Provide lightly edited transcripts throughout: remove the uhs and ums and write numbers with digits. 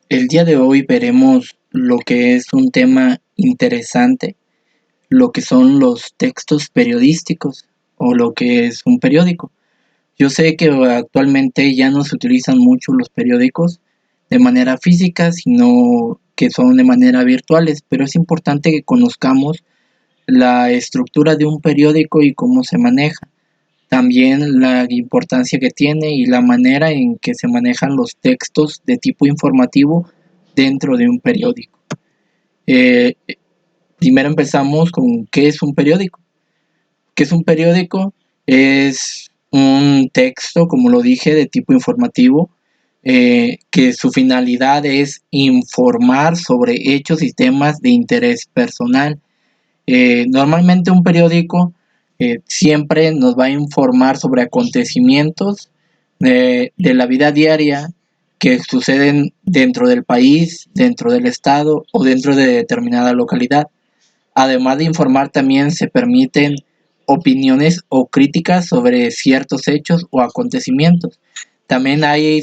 El día de hoy veremos lo que es un tema interesante, lo que son los textos periodísticos o lo que es un periódico. Yo sé que actualmente ya no se utilizan mucho los periódicos de manera física, sino que son de manera virtuales, pero es importante que conozcamos la estructura de un periódico y cómo se maneja. También la importancia que tiene y la manera en que se manejan los textos de tipo informativo dentro de un periódico. Eh, Primero empezamos con qué es un periódico. ¿Qué es un periódico? Es un texto, como lo dije, de tipo informativo, que su finalidad es informar sobre hechos y temas de interés personal. Normalmente un periódico siempre nos va a informar sobre acontecimientos de la vida diaria que suceden dentro del país, dentro del estado o dentro de determinada localidad. Además de informar, también se permiten opiniones o críticas sobre ciertos hechos o acontecimientos. También hay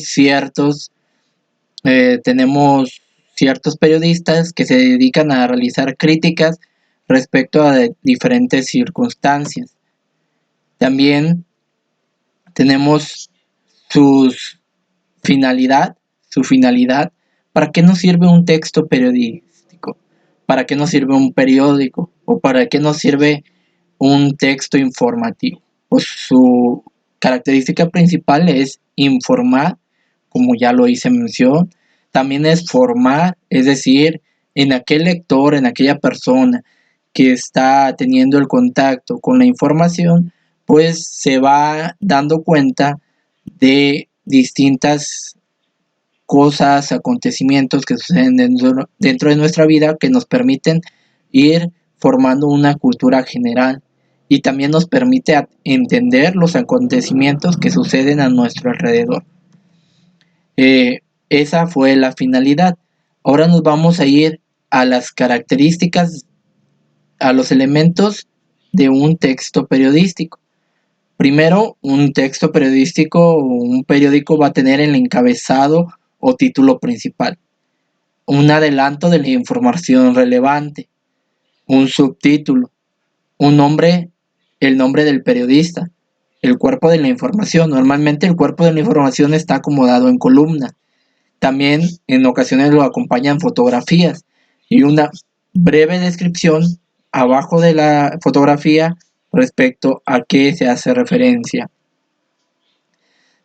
tenemos ciertos periodistas que se dedican a realizar críticas respecto a diferentes circunstancias. También tenemos sus finalidad, su finalidad. ¿Para qué nos sirve un texto periodístico? ¿Para qué nos sirve un periódico? ¿O para qué nos sirve un texto informativo? Pues su característica principal es informar, como ya lo hice mención. También es formar, es decir, en aquel lector, en aquella persona que está teniendo el contacto con la información, pues se va dando cuenta de distintas cosas, acontecimientos que suceden dentro de nuestra vida que nos permiten ir formando una cultura general y también nos permite entender los acontecimientos que suceden a nuestro alrededor. Esa fue la finalidad. Ahora nos vamos a ir a las características, a los elementos de un texto periodístico. Primero, un texto periodístico o un periódico va a tener el encabezado o título principal, un adelanto de la información relevante, un subtítulo, un nombre, el nombre del periodista, el cuerpo de la información. Normalmente el cuerpo de la información está acomodado en columnas. También en ocasiones lo acompañan fotografías y una breve descripción abajo de la fotografía respecto a qué se hace referencia.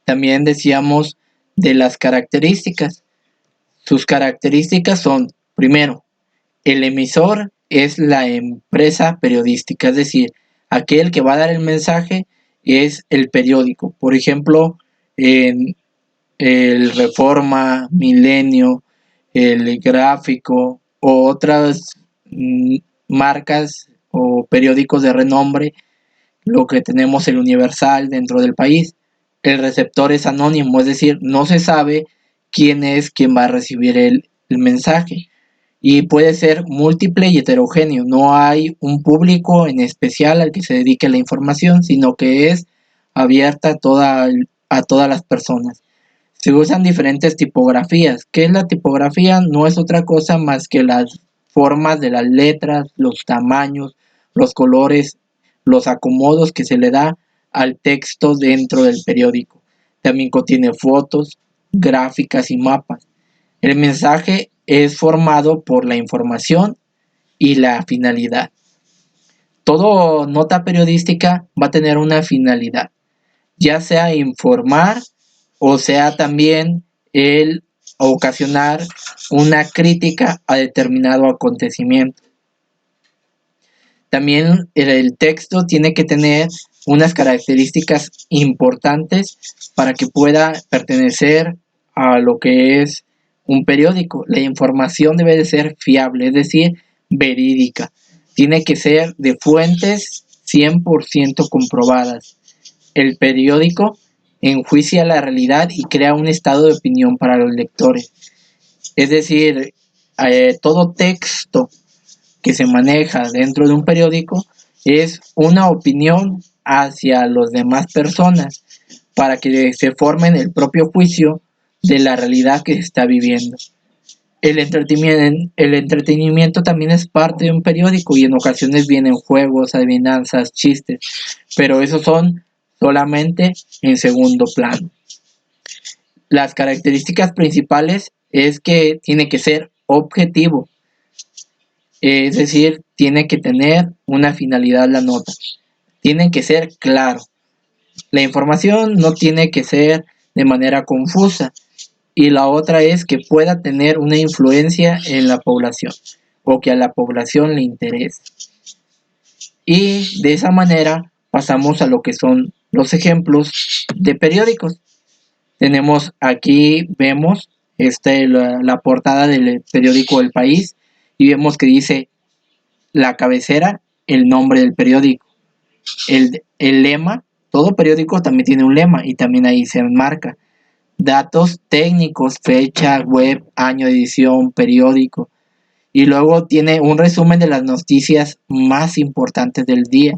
También decíamos de las características. Sus características son, primero, el emisor es la empresa periodística, es decir, aquel que va a dar el mensaje es el periódico. Por ejemplo, en el Reforma, Milenio, el Gráfico o otras marcas o periódicos de renombre, lo que tenemos el Universal dentro del país. El receptor es anónimo, es decir, no se sabe quién es quien va a recibir el mensaje. Y puede ser múltiple y heterogéneo. No hay un público en especial al que se dedique la información, sino que es abierta a todas las personas. Se usan diferentes tipografías. ¿Qué es la tipografía? No es otra cosa más que las formas de las letras, los tamaños, los colores, los acomodos que se le da al texto dentro del periódico. También contiene fotos, gráficas y mapas. El mensaje es formado por la información y la finalidad. Todo nota periodística va a tener una finalidad, ya sea informar o sea también el ocasionar una crítica a determinado acontecimiento. También el texto tiene que tener unas características importantes para que pueda pertenecer a lo que es un periódico. La información debe de ser fiable, es decir, verídica. Tiene que ser de fuentes 100% comprobadas. El periódico enjuicia la realidad y crea un estado de opinión para los lectores. Es decir, todo texto que se maneja dentro de un periódico es una opinión hacia las demás personas para que se formen el propio juicio de la realidad que se está viviendo. El entretenimiento también es parte de un periódico y en ocasiones vienen juegos, adivinanzas, chistes, pero esos son solamente en segundo plano. Las características principales es que tiene que ser objetivo, es decir, tiene que tener una finalidad la nota, tiene que ser claro. La información no tiene que ser de manera confusa y la otra es que pueda tener una influencia en la población o que a la población le interese. Y de esa manera pasamos a lo que son los ejemplos de periódicos. Tenemos aquí, vemos la portada del periódico El País y vemos que dice la cabecera, el nombre del periódico, el lema, todo periódico también tiene un lema y también ahí se enmarca. Datos técnicos, fecha, web, año de edición, periódico. Y luego tiene un resumen de las noticias más importantes del día.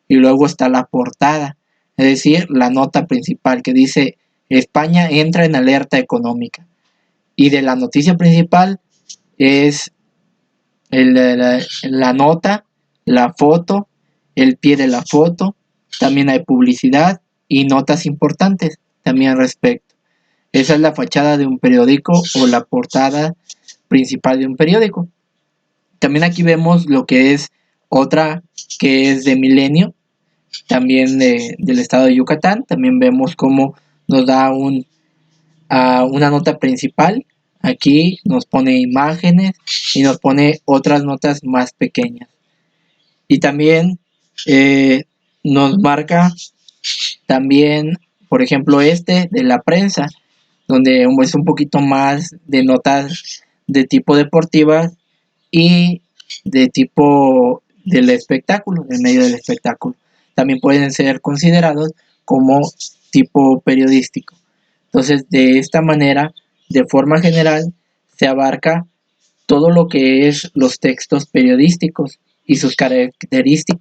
Y luego está la portada, es decir, la nota principal que dice España entra en alerta económica. Y de la noticia principal es la nota, la foto, el pie de la foto. También hay publicidad y notas importantes también al respecto. Esa es la fachada de un periódico o la portada principal de un periódico. También aquí vemos lo que es otra que es de Milenio, también del estado de Yucatán. También vemos cómo nos da una nota principal. Aquí nos pone imágenes y nos pone otras notas más pequeñas. Y también nos marca también, por ejemplo, de la prensa, donde es un poquito más de notas de tipo deportiva y de tipo del espectáculo, del medio del espectáculo. También pueden ser considerados como tipo periodístico. Entonces, de esta manera, de forma general, se abarca todo lo que es los textos periodísticos y sus características.